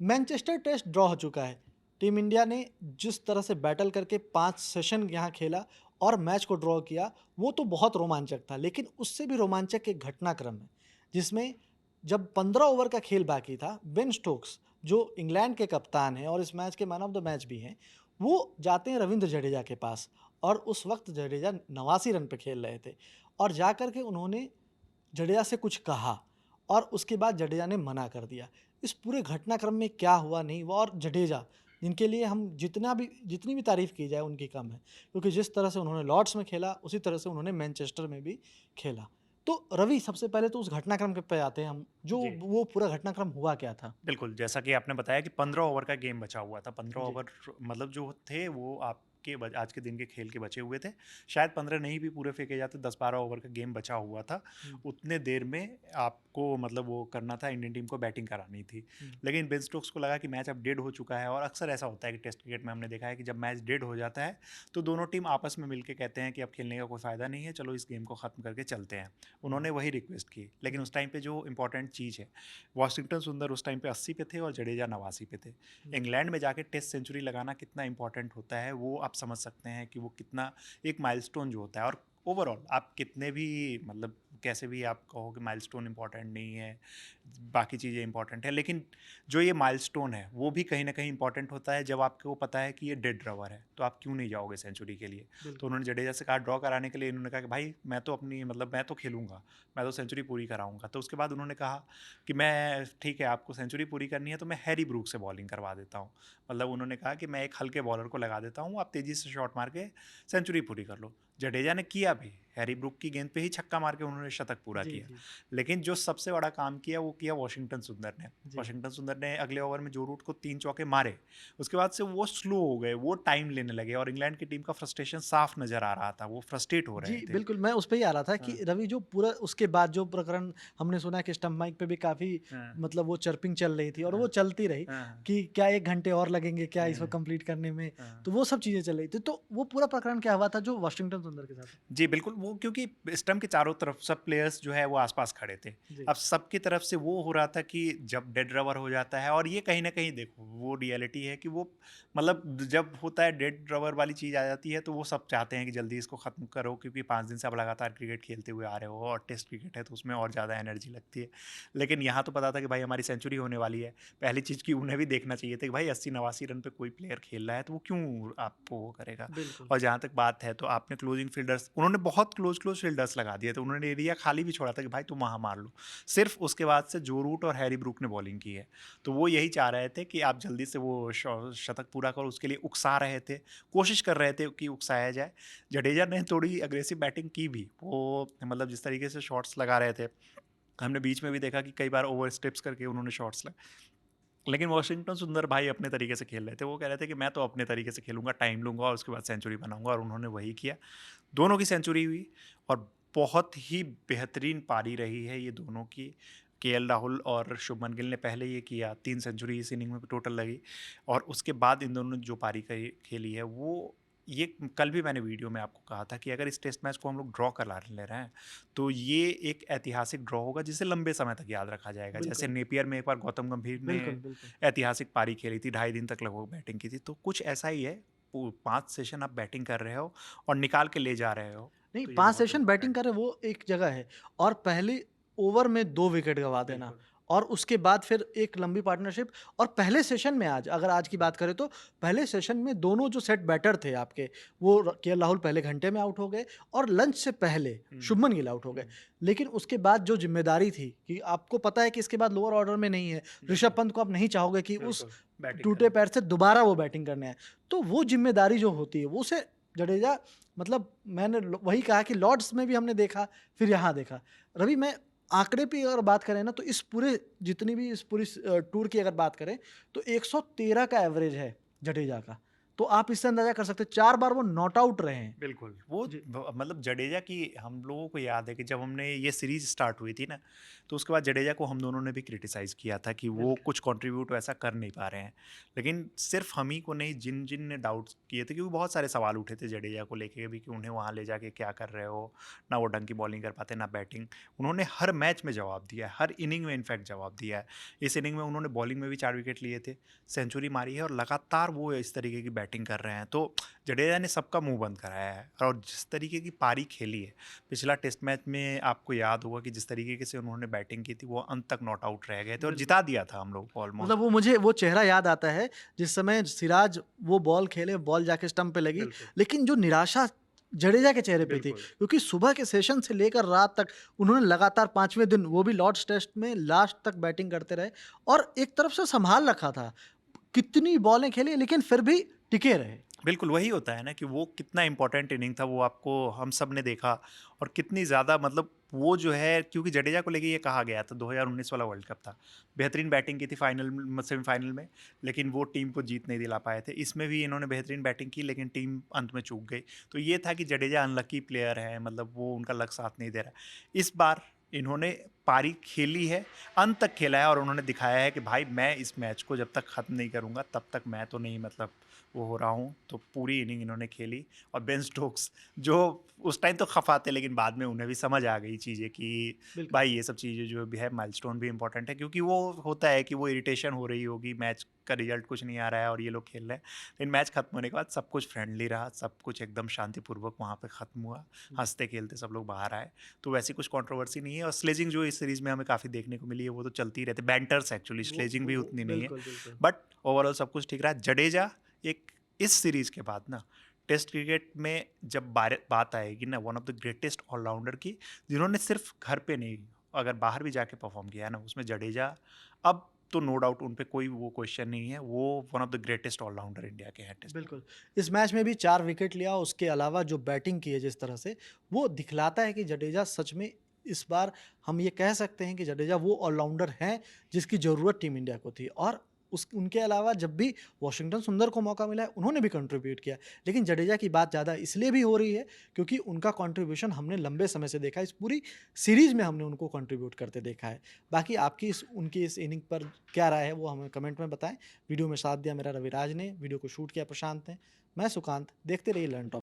Manchester test draw हो चुका है। टीम इंडिया ने जिस तरह से बैटल करके 5 सेशन यहाँ खेला और मैच को ड्रॉ किया, वो तो बहुत रोमांचक था। लेकिन उससे भी रोमांचक एक घटनाक्रम है, जिसमें जब 15 ओवर का खेल बाकी था, बेन स्टोक्स जो इंग्लैंड के कप्तान हैं और इस मैच के मैन ऑफ द मैच भी हैं, वो जाते हैं रविंद्र जडेजा के पास और उस वक़्त जडेजा 89 रन पे खेल रहे थे और जाकर के उन्होंने जडेजा से कुछ कहा और उसके बाद जडेजा ने मना कर दिया। इस पूरे घटनाक्रम में क्या हुआ नहीं हुआ और जडेजा जिनके लिए हम जितनी भी तारीफ़ की जाए उनकी कम है। क्योंकि जिस तरह से उन्होंने लॉर्ड्स में खेला उसी तरह से उन्होंने मैनचेस्टर में भी खेला। तो रवि सबसे पहले तो उस घटनाक्रम के पे आते हैं हम, जो जी, वो पूरा घटनाक्रम हुआ क्या था? बिल्कुल, जैसा कि आपने बताया कि 15 ओवर का गेम बचा हुआ था। 15 जी। ओवर मतलब जो थे वो आपके आज के दिन के खेल के बचे हुए थे। शायद 15 नहीं भी पूरे फेंके जाते, 10-12 ओवर का गेम बचा हुआ था। हुँ, उतने देर में आपको मतलब वो करना था, इंडियन टीम को बैटिंग करानी थी। हुँ, लेकिन बेन स्टोक्स को लगा कि मैच अब डेड हो चुका है और अक्सर ऐसा होता है कि टेस्ट क्रिकेट में हमने देखा है कि जब मैच डेड हो जाता है, तो दोनों टीम आपस में मिलके कहते हैं कि अब खेलने का कोई फ़ायदा नहीं है, चलो इस गेम को ख़त्म करके चलते हैं। हुँ, उन्होंने वही रिक्वेस्ट की। लेकिन जी, उस टाइम पे जो इम्पोर्टेंट चीज़ है, वाशिंगटन सुंदर उस टाइम पे 80 पे थे और जडेजा 89 पे थे। जी, इंग्लैंड में जाके टेस्ट सेंचुरी लगाना कितना इंपॉर्टेंट होता है, वो आप समझ सकते हैं कि वो कितना एक माइलस्टोन जो होता है। और ओवरऑल आप कितने भी मतलब कैसे भी आप कहो कि माइलस्टोन इंपॉर्टेंट नहीं है, बाकी चीज़ें इंपॉर्टेंट है, लेकिन जो ये माइलस्टोन है वो भी कहीं ना कहीं इंपॉर्टेंट होता है। जब आपको पता है कि ये डेड रवर है तो आप क्यों नहीं जाओगे सेंचुरी के लिए। तो बिल्कुल। उन्होंने जडेजा से कहा ड्रॉ कराने के लिए, इन्होंने कहा कि भाई मैं तो अपनी मतलब मैं तो खेलूंगा, मैं तो सेंचुरी पूरी कराऊंगा। तो उसके बाद उन्होंने कहा कि मैं ठीक है, आपको सेंचुरी पूरी करनी है तो मैं हैरी ब्रूक से बॉलिंग करवा देता हूँ। मतलब उन्होंने कहा कि मैं एक हल्के बॉलर को लगा देता हूँ, आप तेज़ी से शॉट मार के सेंचुरी पूरी कर लो। जडेजा ने किया भी, हैरी ब्रूक की गेंद पे ही छक्का मार के उन्होंने शतक पूरा जी, किया। जी, लेकिन जो सबसे बड़ा काम किया वो किया वॉशिंगटन सुंदर ने। जी। वॉशिंगटन सुंदर ने अगले ओवर में जो रूट को 3 चौके मारे, उसके बाद से वो स्लो हो गए, वो टाइम लेने लगे और इंग्लैंड की टीम का फ्रस्ट्रेशन साफ नज़र आ रहा था, वो फ्रस्ट्रेट हो रहे जी, थे। बिल्कुल, मैं उस पे ही आ रहा था कि हाँ, रवि जो पूरा उसके बाद जो प्रकरण हमने सुना कि स्टंप माइक पे भी काफ़ी हाँ, मतलब वो चर्पिंग चल रही थी और हाँ, वो चलती रही हाँ, कि क्या 1 घंटे और लगेंगे क्या इसको हाँ, कंप्लीट करने में? हाँ। तो वो सब चीज़ें चल रही थी। तो वो पूरा प्रकरण क्या हुआ था जो वाशिंगटन सुंदर के साथ हुआ? जी, बिल्कुल, वो क्योंकि स्टंप के चारों तरफ सब प्लेयर्स जो है वो आस-पास खड़े थे। जी, अब सबकी तरफ से वो हो रहा था कि जब डेड रबर हो जाता है, और ये कहीं न कहीं देखो वो रियलिटी है कि वो मतलब जब होता है डेड रबर वाली चीज़ आ जाती है तो वो सब चाहते हैं कि जल्दी इसको ख़त्म करो, क्योंकि 5 दिन से आप लगातार क्रिकेट खेलते हुए आ रहे हो और टेस्ट क्रिकेट है तो उसमें और ज़्यादा एनर्जी लगती है। लेकिन यहाँ तो पता था कि भाई हमारी सेंचुरी होने वाली है। पहली चीज़ कि उन्हें भी देखना चाहिए था कि भाई 80-89 रन पे कोई प्लेयर खेल रहा है तो वो क्यों आपको वो करेगा। बिल्कुल। और जहाँ तक बात है तो आपने क्लोजिंग फील्डर्स, उन्होंने बहुत क्लोज फील्डर्स लगा दिए थे, उन्होंने एरिया खाली भी छोड़ा था कि भाई तुम वहाँ मार लो। सिर्फ उसके बाद से जो रूट और हैरी ब्रूक ने बॉलिंग की है, तो वो यही चाह रहे थे कि आप जल्दी से वो शतक पूरा करो, उसके लिए उकसा रहे थे, कोशिश कर रहे थे कि उकसाया जाए। जडेजा ने थोड़ी अग्रेसिव बैटिंग की भी, वो मतलब जिस तरीके से शॉट्स लगा रहे थे, हमने बीच में भी देखा कि कई बार ओवर स्टेप्स करके उन्होंने शॉट्स लगाए। लेकिन वॉशिंगटन सुंदर भाई अपने तरीके से खेल रहे थे, वो कह रहे थे कि मैं तो अपने तरीके से खेलूंगा, टाइम लूंगा और उसके बाद सेंचुरी बनाऊंगा, और उन्होंने वही किया। दोनों की सेंचुरी हुई और बहुत ही बेहतरीन पारी रही है ये दोनों की। केएल राहुल और शुभमन गिल ने पहले ये किया, 3 सेंचुरी इस इनिंग में टोटल लगी, और उसके बाद इन दोनों ने जो पारी खेली है वो, ये कल भी मैंने वीडियो में आपको कहा था कि अगर इस टेस्ट मैच को हम लोग ड्रॉ करा ले रहे हैं तो ये एक ऐतिहासिक ड्रॉ होगा जिसे लंबे समय तक याद रखा जाएगा। जैसे बिल्कुल, नेपियर में एक बार गौतम गंभीर ने बिल्कुल, बिल्कुल। ऐतिहासिक पारी खेली थी, 2.5 दिन तक लगभग बैटिंग की थी, तो कुछ ऐसा ही है। 5 सेशन आप बैटिंग कर रहे हो और निकाल के ले जा रहे हो, नहीं, तो ये 5 बहुत सेशन बैटिंग इम्पोर्टेंट है। करे वो एक जगह है और पहले ओवर में 2 विकेट गँवा देना बिल्कुल। और उसके बाद फिर एक लंबी पार्टनरशिप और पहले सेशन में आज अगर आज की बात करें तो पहले सेशन में दोनों जो सेट बैटर थे आपके, वो केएल राहुल पहले घंटे में आउट हो गए और लंच से पहले हुँ, शुभमन गिल आउट हो गए। हुँ, लेकिन उसके बाद जो ज़िम्मेदारी थी कि आपको पता है कि इसके बाद लोअर ऑर्डर में नहीं है, ऋषभ बिल्कुल, पंत को आप नहीं चाहोगे कि उस बिल्कुल, बैटिंग टूटे करें। पैर से दोबारा वो बैटिंग करने आए। तो वो ज़िम्मेदारी जो होती है, वो उसे जडेजा मतलब मैंने ल वही कहा कि लॉर्ड्स में भी हमने देखा, फिर यहाँ देखा। रवि मैं आंकड़े पे अगर बात करें ना तो इस पूरे जितनी भी इस पूरी टूर की अगर बात करें तो 113 का एवरेज है जडेजा का। तो आप इससे अंदाजा कर सकते हैं 4 बार वो नॉट आउट रहे हैं। बिल्कुल, वो जी, मतलब जडेजा की हम लोगों को याद है कि जब हमने ये सीरीज़ स्टार्ट हुई थी ना, तो उसके बाद जडेजा को हम दोनों ने भी क्रिटिसाइज़ किया था कि वो बिल्कुल। कुछ कंट्रीब्यूट वैसा कर नहीं पा रहे हैं। लेकिन सिर्फ़ हम ही को नहीं, जिन-जिन ने डाउट्स किए थे, क्योंकि बहुत सारे सवाल उठे थे जडेजा को लेके भी कि उन्हें वहाँ ले जाके क्या कर रहे हो? ना वो ढंग की बॉलिंग कर पाते, ना बैटिंग। उन्होंने हर मैच में जवाब दिया है, हर इनिंग में इनफैक्ट जवाब दिया है। इस इनिंग में उन्होंने बॉलिंग में भी 4 विकेट लिए थे, सेंचुरी मारी है और लगातार वो इस तरीके की बैटिंग कर रहे हैं। तो जडेजा ने सबका मुंह बंद कराया है और जिस तरीके की पारी खेली है, पिछला टेस्ट मैच में आपको याद होगा कि जिस तरीके से उन्होंने बैटिंग की थी, वो अंत तक नॉट आउट रह गए थे और बिल्कुल। जिता दिया था हम लोग को मतलब ऑलमोस्ट। वो मुझे वो चेहरा याद आता है, जिस समय सिराज वो बॉल खेले, बॉल जाके स्टंप पे लगी, बिल्कुल, लेकिन जो निराशा जडेजा के चेहरे पे थी, बिल्कुल, क्योंकि सुबह के सेशन से लेकर रात तक उन्होंने लगातार 5वें दिन, वो भी लॉर्ड्स टेस्ट में लास्ट तक बैटिंग करते रहे और एक तरफ से संभाल रखा था। कितनी बॉलें खेली लेकिन फिर भी टिके रहे। बिल्कुल वही होता है ना कि वो कितना इंपॉर्टेंट इनिंग था, वो आपको हम सब ने देखा और कितनी ज़्यादा मतलब वो जो है, क्योंकि जडेजा को लेके ये कहा गया था 2019 वाला वर्ल्ड कप था, बेहतरीन बैटिंग की थी फाइनल सेमीफाइनल में, लेकिन वो टीम को जीत नहीं दिला पाए थे। इसमें भी इन्होंने बेहतरीन बैटिंग की लेकिन टीम अंत में चूक गई। तो ये था कि जडेजा अनलकी प्लेयर है, मतलब वो उनका लक साथ नहीं दे रहा। इस बार इन्होंने पारी खेली है, अंत तक खेला है और उन्होंने दिखाया है कि भाई मैं इस मैच को जब तक ख़त्म नहीं करूँगा तब तक मैं तो नहीं, मतलब वो हो रहा हूँ। तो पूरी इनिंग इन्होंने खेली और बेन स्टोक्स जो उस टाइम तो खफ़ा थे, लेकिन बाद में उन्हें भी समझ आ गई चीज़ें कि बिल्कुल। भाई ये सब चीज़ें जो भी है, माइलस्टोन भी इंपॉर्टेंट है, क्योंकि वो होता है कि वो इरिटेशन हो रही होगी, मैच का रिजल्ट कुछ नहीं आ रहा है और ये लोग खेल रहे हैं। लेकिन मैच खत्म होने के बाद सब कुछ फ्रेंडली रहा, सब कुछ एकदम शांतिपूर्वक वहाँ पे ख़त्म हुआ, हंसते खेलते सब लोग बाहर आए। तो वैसी कुछ कंट्रोवर्सी नहीं है और स्लेजिंग जो इस सीरीज़ में हमें काफ़ी देखने को मिली है वो तो चलती ही रहती है, बैंटर्स एक्चुअली, स्लेजिंग भी वो उतनी नहीं है। बिल्कुल, बिल्कुल। बट ओवरऑल सब कुछ ठीक रहा। जडेजा एक इस सीरीज़ के बाद ना, टेस्ट क्रिकेट में जब बात आएगी ना, one of the greatest allrounder की, जिन्होंने सिर्फ घर पे नहीं, अगर बाहर भी जाके परफॉर्म किया है ना, उसमें जडेजा, अब तो नो डाउट उन पे कोई वो क्वेश्चन नहीं है, वो one of the greatest allrounder India के हैं टेस्ट में। बिल्कुल। इस मैच में भी 4 विकेट लिया, उसके अलावा जो बैटिंग की है जिस तरह से, वो दिखलाता है कि जडेजा सच में इस बार हम ये कह सकते हैं कि जडेजा वो ऑलराउंडर हैं, जिसकी ज़रूरत टीम इंडिया को थी और उस उनके अलावा जब भी वॉशिंगटन सुंदर को मौका मिला है, उन्होंने भी कंट्रीब्यूट किया। लेकिन जडेजा की बात ज़्यादा इसलिए भी हो रही है, क्योंकि उनका कंट्रीब्यूशन हमने लंबे समय से देखा है, इस पूरी सीरीज़ में हमने उनको कंट्रीब्यूट करते देखा है। बाकी आपकी उनकी इस इनिंग पर क्या राय है, वो हमें कमेंट में बताएँ। वीडियो में साथ दिया मेरा रविराज ने, वीडियो को शूट किया प्रशांत ने। मैं सुकांत, देखते रहिए लर्न टॉप।